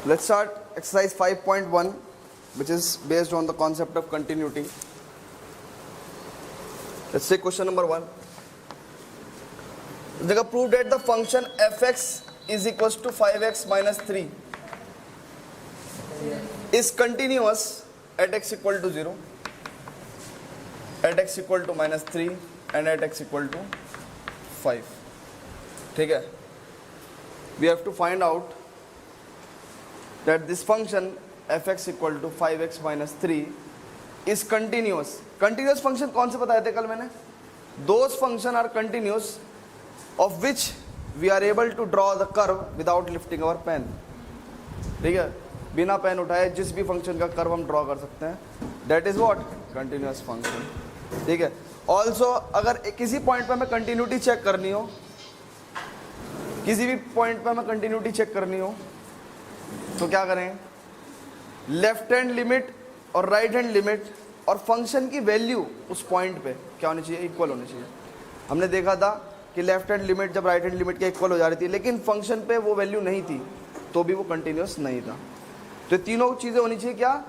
Let's start exercise 5.1, which is based on the concept of continuity. Let's say question number 1. Jagah prove that the function fx is equals to 5x minus 3 is continuous at x equal to 0, at x equal to minus 3 and at x equal to 5. ठीक है? We have to find out that this function fx equal to 5x minus 3 is continuous. Continuous function कौन से बताए थे कल मैंने? Those function are continuous of which we are able to draw the curve without lifting our pen. ठीक है? बिना pen उठाए जिस भी फंक्शन का कर्व हम ड्रॉ कर सकते हैं. That is what? Continuous function. ठीक है? Also अगर किसी पॉइंट पे हमें कंटिन्यूटी चेक करनी हो, किसी भी पॉइंट पे हमें कंटिन्यूटी चेक करनी हो तो क्या करें? लेफ्ट हैंड लिमिट और राइट हैंड लिमिट और फंक्शन की वैल्यू उस पॉइंट पे क्या होनी चाहिए? इक्वल होनी चाहिए. हमने देखा था कि लेफ्ट हैंड लिमिट जब राइट हैंड लिमिट के इक्वल हो जा रही थी, लेकिन फंक्शन पे वो वैल्यू नहीं थी तो भी वो कंटिन्यूस नहीं था. तो तीनों चीज़ें होनी चाहिए. क्या?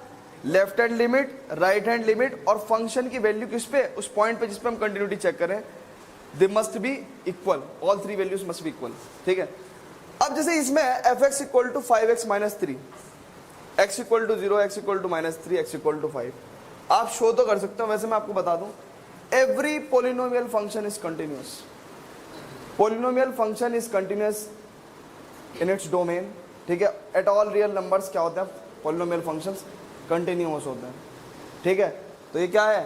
Left hand limit, right hand limit और फंक्शन की वैल्यू किस पे? उस पॉइंट पे जिस पे हम कंटिन्यूटी चेक करें. They must be equal, all three values must be equal. ठीक है? अब जैसे इसमें f x equal to 5x minus 3, x equal to 0, x equal to minus 3, x equal to 5. आप शो तो कर सकते हो. वैसे मैं आपको बता दूं, every polynomial function is continuous. Polynomial function is continuous in its domain. ठीक है? एट ऑल रियल नंबर्स क्या होते हैं? पोलिनोमियल फंक्शंस कंटिन्यूस होते हैं. ठीक है? तो ये क्या है?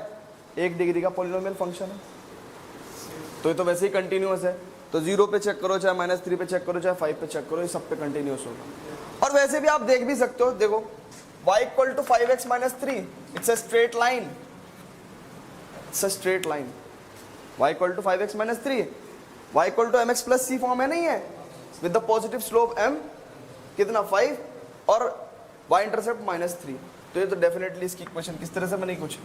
1 डिग्री का पोलिनोमियल फंक्शन है, तो ये तो वैसे ही कंटिन्यूस है. तो 0 पे चेक करो, चाहे माइनस 3 पे चेक करो, चाहे 5 पे चेक करो, ये सब पे कंटिन्यूस होगा. और वैसे भी आप देख भी सकते हो. देखो, y equal to 5x minus 3, it's a straight line. It's a straight line. y equal to 5x minus 3, y equal to mx plus c form है, नहीं है? With the positive slope m कितना 5 और y इंटरसेप्ट माइनस 3. तो ये तो definitely इसकी equation किस तरह से बनी, कुछ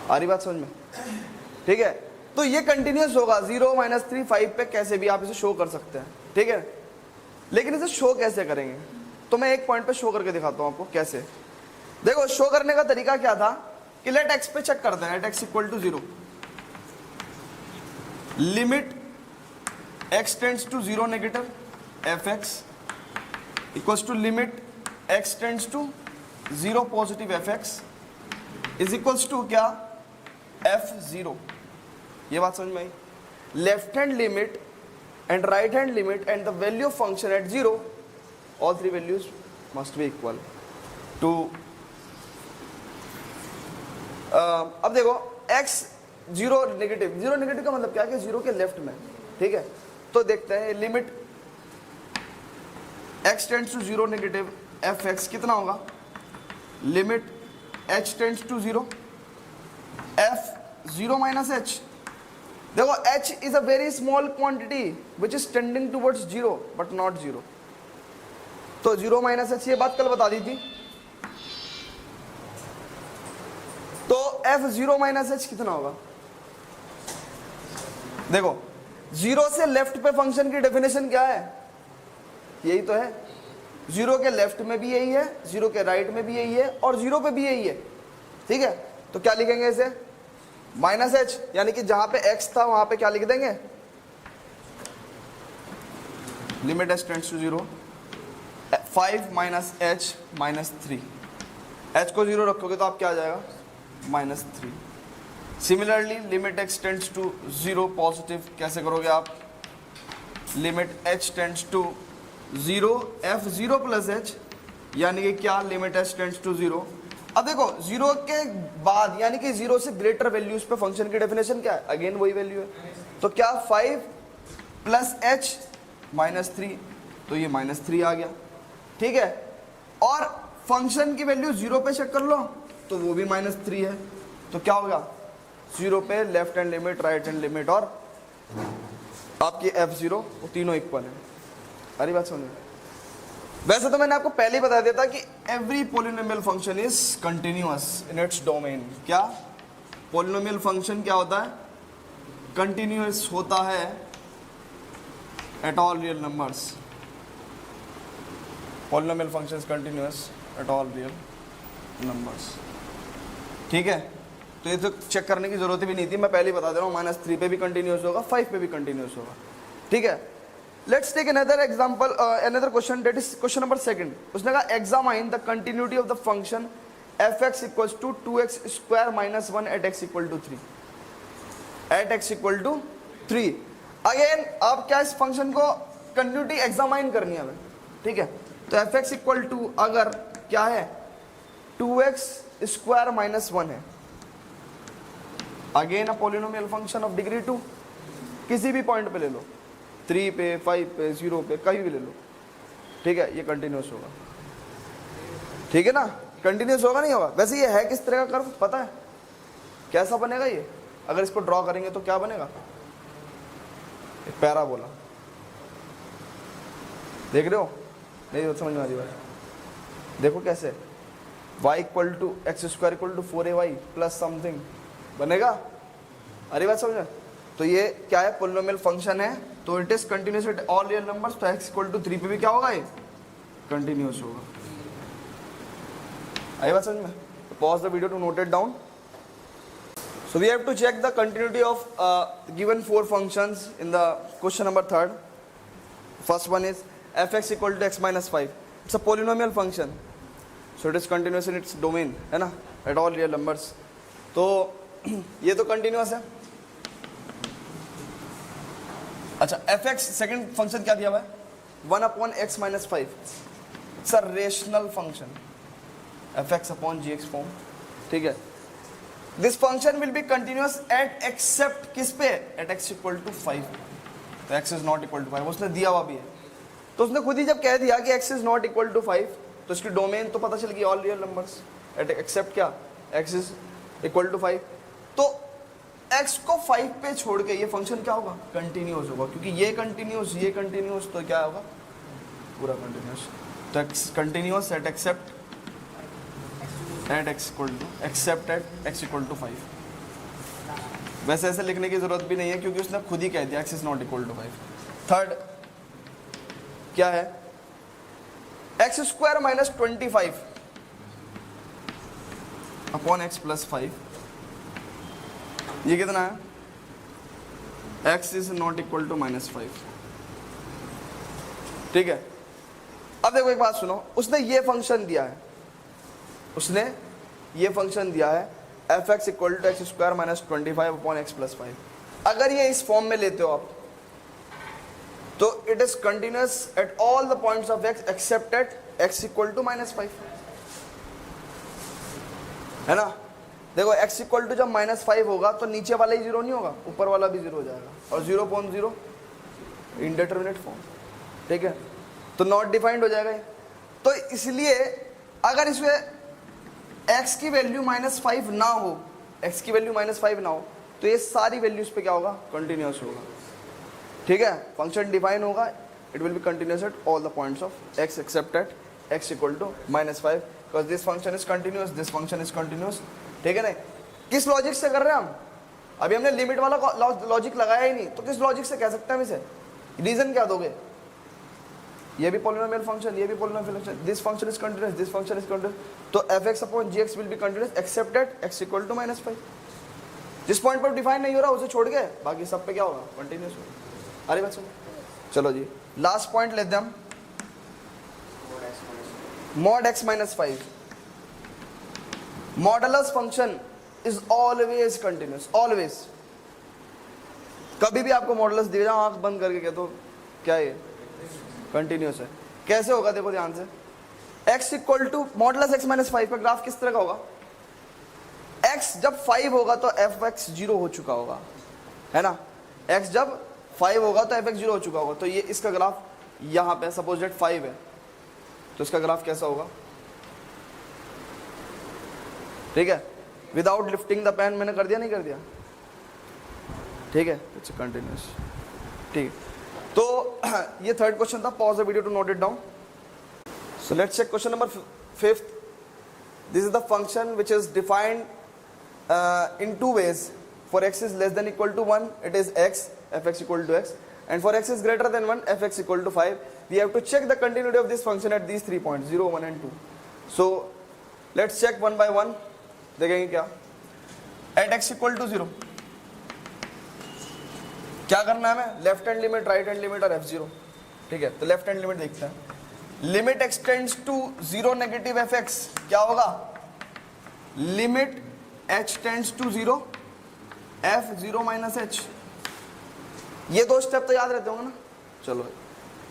आ रही बात समझ में? ठीक है? तो ये कंटिन्यूस होगा. 0, माइनस 3, 5 पे कैसे भी आप इसे शो कर सकते हैं. ठीक है? लेकिन इसे शो कैसे करेंगे? तो मैं एक पॉइंट पे शो करके दिखाता हूं आपको कैसे. देखो, शो करने का तरीका क्या था कि लेट एक्स पे चेक करते हैं. Let X equal to 0, limit X tends to 0 negative F X equals to limit X tends to 0 positive F X is equals to क्या? f0. ये बात समझ में आई? Left hand limit and right hand limit and the value of function at 0, all three values must be equal to अब देखो x 0 negative. 0 negative का मतलब क्या है? कि 0 के लेफ्ट में. ठीक है? तो देखते हैं limit x tends to 0 negative F x कितना होगा? Limit h tends to 0 f 0 minus h. देखो, h is a very small quantity which is tending towards 0 but not 0. तो 0 माइनस h, ये बात कल बता दी थी. तो f 0 माइनस h कितना होगा? देखो, 0 से लेफ्ट पे फंक्शन की डेफिनेशन क्या है? यही तो है. 0 के लेफ्ट में भी यही है, 0 के राइट में भी यही है और 0 पे भी यही है. ठीक है? तो क्या लिखेंगे इसे? माइनस एच, यानी कि जहां पे x था वहां पे क्या लिख देंगे? Limit h tends to 0 5 minus h minus 3. h को 0 रखोगे तो आप क्या आ जाएगा? Minus 3. Similarly limit x tends to 0 positive कैसे करोगे आप? Limit h tends to 0 f0 plus h, यानी कि क्या? Limit h tends to 0. अब देखो, 0 के बाद यानी कि 0 से ग्रेटर वैल्यूज पे फंक्शन की डेफिनेशन क्या है? अगेन वही वैल्यू है. तो क्या? 5 प्लस h माइनस 3, तो ये माइनस 3 आ गया. ठीक है? और फंक्शन की वैल्यू 0 पे चेक कर लो तो वो भी माइनस 3 है. तो क्या होगा? 0 पे left hand limit, right hand limit और आपकी f0, वो तीनों इक्वल है. अरे बात सुनिए, वैसे तो मैंने आपको पहले ही बता दिया था कि every polynomial function is continuous in its domain. क्या? पोलिनोमियल फंक्शन क्या होता है? कंटिन्यूअस होता है at all real numbers. Polynomial function is continuous at all real numbers. ठीक है, तो ये तो चेक करने की जरूरत भी नहीं थी, मैं पहले ही बता दे रहा हूँ, -3 पे भी कंटिन्यूअस होगा, 5 पे भी कंटिन्यूअस होगा। ठीक है, let's take another example, another question, that is question number 2। उसने कहा examine the continuity of the function f(x) = 2x² - 1 at x = 3, at x = 3। Again अब क्या इस फंक्शन को कंटिन्यूटी एग्जामाइन करनी है हमें। ठीक है, तो f(x) = अगर क्या है 2x² - 1 है, again a polynomial function of degree 2, किसी भी पॉइंट पे ले लो, 3 पे, 5 पे, 0 पे, कहीं भी ले लो। ठीक है, ये कंटिन्यूस होगा। ठीक है ना, कंटिन्यूस होगा नहीं होगा। वैसे ये है किस तरह का कर्व पता है कैसा बनेगा ये? अगर इसको ड्रॉ करेंगे तो क्या बनेगा? एक पैराबोला। देख रहे हो? नहीं तो समझ में आ रही बात? देखो कैसे y = x² = 4ay plus something बनेगा। अरे बात समझ में? तो ये क्या है? पॉलिनोमियल फंक्शन है, तो it is continuous at all real numbers. तो x = 3 पे भी क्या होगा? ये कंटिन्यूअस होगा। आई बात समझ में? Pause the video to note it down. So we have to check the continuity of given 4 functions in the question number 3rd. First one is f(x) = x - 5. It's a polynomial function, so it is continuous in its domain, है ना, at all real numbers. तो ये तो continuous है। अच्छा, f(x) second function क्या दिया हुआ है? 1/x - 5. It's a rational function, f(x) upon gx फॉर्म। ठीक है, this function will be continuous at except किस पे? At x = 5। तो x is not equal to 5 उसने दिया हुआ भी है। तो उसने खुद ही जब कह दिया कि x is not equal to 5, तो इसकी डोमेन तो पता चल गई, all real numbers at except क्या x इज इक्वल टू 5। तो x को 5 पे छोड़ के ये फंक्शन क्या होगा? कंटिन्यूअस होगा, क्योंकि ये कंटिन्यूअस तो क्या होगा? पूरा कंटिन्यूअस। तो x continuous at accept eight accept eight x = 5। वैसे ऐसे लिखने की जरूरत भी नहीं है, क्योंकि उसने खुद ही कह दिया x is not equal to 5। Third क्या है? x² - 25 upon x + 5। ये कितना है? x is not equal to -5। ठीक है, अब देखो एक बात सुनो, उसने ये फंक्शन दिया है, उसने ये फंक्शन दिया है f(x) = x² - 25 अपॉन x + 5। अगर ये इस फॉर्म में लेते हो आप, तो it is continuous at all the points of x accept eight x = -5, है ना। देखो x = जब -5 होगा तो नीचे वाला ही 0 नहीं होगा, ऊपर वाला भी 0 हो जाएगा, और 0.0 इंडिटरमिनेट फॉर्म। ठीक है, तो नॉट डिफाइंड हो जाएगा। तो इसलिए अगर इसमें x की वैल्यू -5 ना हो, x की वैल्यू -5 ना हो, तो ये सारी वैल्यूज पे क्या होगा? कंटिन्यूअस होगा। ठीक है, फंक्शन डिफाइन होगा, it will be continuous at all the points of x accept eight x = -5, because this function is continuous, this function is continuous. ठीक है ना? किस लॉजिक से कर रहे हैं हम? अभी हमने लिमिट वाला लॉजिक लगाया ही नहीं, तो किस लॉजिक से कह सकते हैं हम इसे? रीजन क्या दोगे? ये भी पॉलिनोमियल फंक्शन, ये भी polynomial function, this function is continuous, this function is continuous, तो f(x) upon gx will be continuous accept eight x = -5। जिस पॉइंट पर डिफाइन नहीं हो रहा उसे छोड़ के बाकी सब पे क्या होगा? कंटिन्यूअस होगा। अरे बच्चों चलो जी, लास्ट पॉइंट लेते हैं हम, mod x - 5। Modulus function is always continuous, always. कभी भी आपको मॉडुलस दिया जाए, आंख बंद करके कह दो क्या ये कंटिन्यूअस है। कैसे होगा? देखो ध्यान से, x = मॉडुलस x - 5 का ग्राफ किस तरह का होगा? x जब 5 होगा तो f(x) 0 हो चुका होगा, है ना। x जब 5 होगा तो f(x) 0 हो चुका होगा। तो ये इसका ग्राफ यहाँ पे सपोज दैट 5 है, तो इसका ग्राफ कैसा होगा? ठीक है, विदाउट लिफ्टिंग द पेन मैंने कर दिया, नहीं कर दिया? ठीक है, इट्स कंटिन्यूअस। ठीक है, तो ये थर्ड क्वेश्चन था। Pause the video to note it down. So let's check question number 5th. This is the function which is defined in 2 ways. For x is less than equal to 1, it is x, f(x) = x. and for x is greater than 1 fx equal to 5. We have to check the continuity of this function at these 3 points 0, 1 and 2. So let's check one by one. देखेंगे क्या at x equal to 0 क्या करना है हमें, left hand limit, right hand limit और f0. ठीक है, तो लेफ्ट हैंड लिमिट देखते हैं. Limit x tends to 0 negative fx क्या होगा, limit h tends to 0 f0 minus h. ये दो स्टेप तो याद रहते होंगे ना. चलो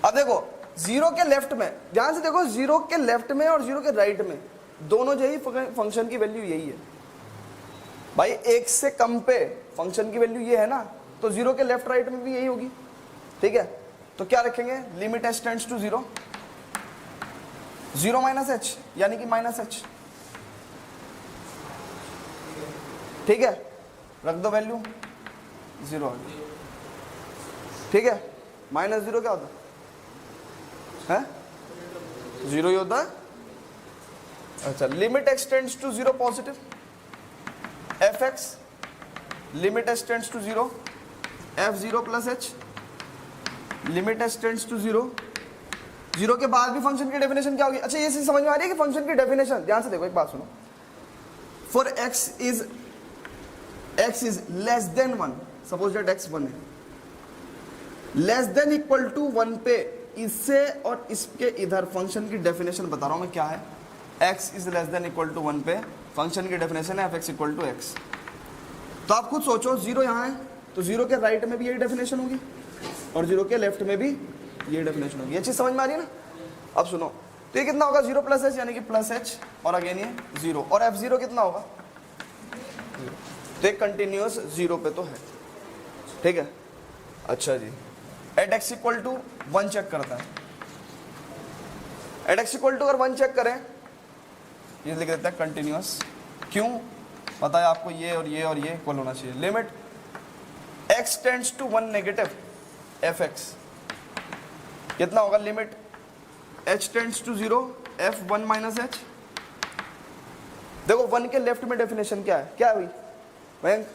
अब देखो जीरो के लेफ्ट में, ध्यान से देखो, जीरो के लेफ्ट में और जीरो के राइट में दोनों जो ही फंक्शन की वैल्यू यही है भाई. एक से कम पे फंक्शन की वैल्यू ये है ना, तो जीरो के लेफ्ट राइट में भी यही होगी. ठीक है, तो क्या रखेंगे, limit h tends to 0 0 minus h यानी कि माइनस h. ठीक है, रख दो वैल्यू 0 आ गई. ठीक है, माइनस 0 क्या होता है, 0 ही होता है. अच्छा, limit x tends to 0 positive fx, limit h tends to 0 f0 plus h, limit h tends to 0. 0 के बाद भी फंक्शन की डेफिनेशन क्या होगी. अच्छा, ये चीज समझ में आ रही है कि फंक्शन की डेफिनेशन, ध्यान से देखो, एक बात सुनो. For x is less then 1, suppose that x 1 है, लेस देन इक्वल टू 1 पे इससे और इसके इधर फंक्शन की डेफिनेशन बता रहा हूं मैं क्या है. x is less than equal to 1 पे फंक्शन की डेफिनेशन है fx इक्वल टू x. तो आप खुद सोचो, 0 यहाँ है तो 0 के राइट में भी यही डेफिनेशन होगी और 0 के लेफ्ट में भी यही डेफिनेशन होगी. ये चीज समझ में आ रही है ना. अब सुनो, तो ये कितना होगा, 0 प्लस h यानी कि प्लस h, और अगेन ये 0, और f0 कितना होगा, तो एक कंटिन्यूअस 0 पे तो है. ठीक है, अच्छा जी, at x equal to 1 check करता है. एट x इक्वल टू अगर 1 चेक करें, ये लिख देते हैं कंटिन्यूअस. क्यों, पता है आपको, ये और ये और ये इक्वल होना चाहिए. Limit x tends to 1 negative fx कितना होगा, limit h tends to 0 f1 minus h. देखो 1 के लेफ्ट में डेफिनेशन क्या है, क्या हुई बैंक,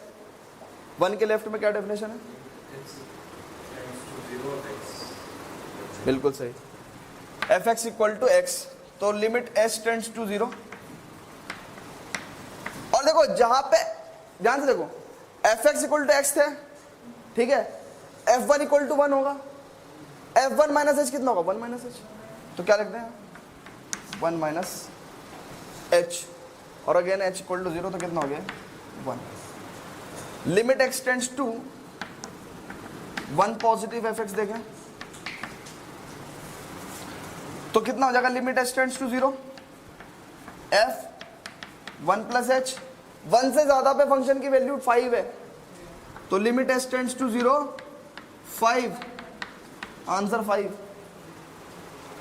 1 के लेफ्ट में क्या डेफिनेशन है, बिल्कुल सही, fx इक्वल टू x, तो लिमिट h टेंड्स टू 0. और देखो जहां पे, ध्यान से देखो, fx इक्वल टू x थे, ठीक है, f1 इक्वल टू 1 होगा, f1 माइनस h कितना होगा, 1 माइनस h, तो क्या लिखते हैं 1 माइनस h, और अगेन h इक्वल टू 0, तो कितना हो गया 1. Limit x tends to 1 positive fx देखें तो कितना हो जाएगा, limit h tends to 0 f1 plus h, 1 से ज्यादा पे फंक्शन की वैल्यू 5 है, तो limit h tends to 0 5, answer 5.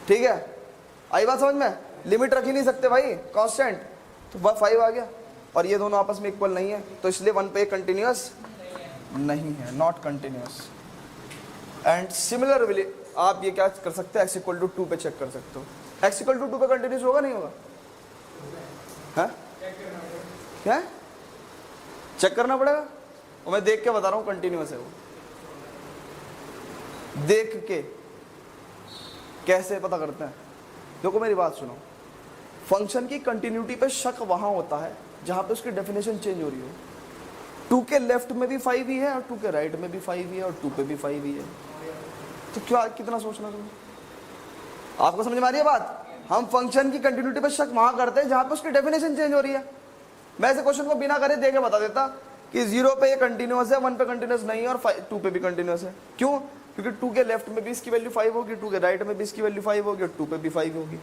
ठीक है, आई बात समझ में. लिमिट रख ही नहीं सकते भाई, कांस्टेंट, तो 5 आ गया, और ये दोनों आपस में इक्वल नहीं है, तो इसलिए 1 पे कंटिन्यूअस नहीं है, नॉट कंटिन्यूअस. एंड सिमिलरली आप ये क्या कर सकते हैं, x इक्वल टू 2 पे चेक कर सकते हो. x इक्वल टू 2 पे कंटिन्यूअस होगा नहीं होगा, है क्या, चेक करना पड़ेगा, और मैं देख के बता रहा हूँ कंटिन्यूअस है वो. देख के कैसे पता करते हैं, देखो मेरी बात सुनो, फंक्शन की कंटिन्यूटी पे शक वहां होता है जहां पे उसकी डेफिनेशन चेंज हो रही हो. 2 के लेफ्ट में भी 5 ही है और 2 के राइट में भी 5 ही है और 2 पे भी 5 ही है, तो क्या कितना सोचना तुम्हें. आपको समझ में आ रही है बात. हम फंक्शन की कंटिन्यूटी पे शक वहां करते हैं जहां पे उसकी डेफिनेशन चेंज हो रही है. मैं ऐसे क्वेश्चन को बिना करे देके बता देता कि 0 पे ये कंटिन्यूअस है, 1 पे कंटिन्यूअस नहीं है, और 2 पे भी कंटिन्यूअस है. क्यों, क्योंकि 2 के लेफ्ट में भी इसकी वैल्यू 5 होगी, 2 के राइट में भी इसकी वैल्यू 5 होगी, और 2 पे भी 5 होगी.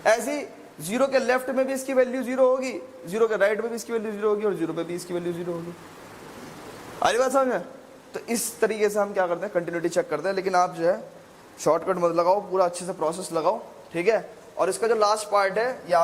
ऐसी 0 के लेफ्ट में भी इसकी वैल्यू 0 होगी, 0 के राइट में भी इसकी वैल्यू 0 होगी, और 0 पे भी इसकी वैल्यू 0 होगी. आ रही बात समझ में. तो इस तरीके से हम क्या करते हैं, कंटिन्यूटी चेक करते हैं. लेकिन आप जो है शॉर्टकट मत लगाओ, पूरा अच्छे से प्रोसेस लगाओ. ठीक है, और इसका जो लास्ट पार्ट है, या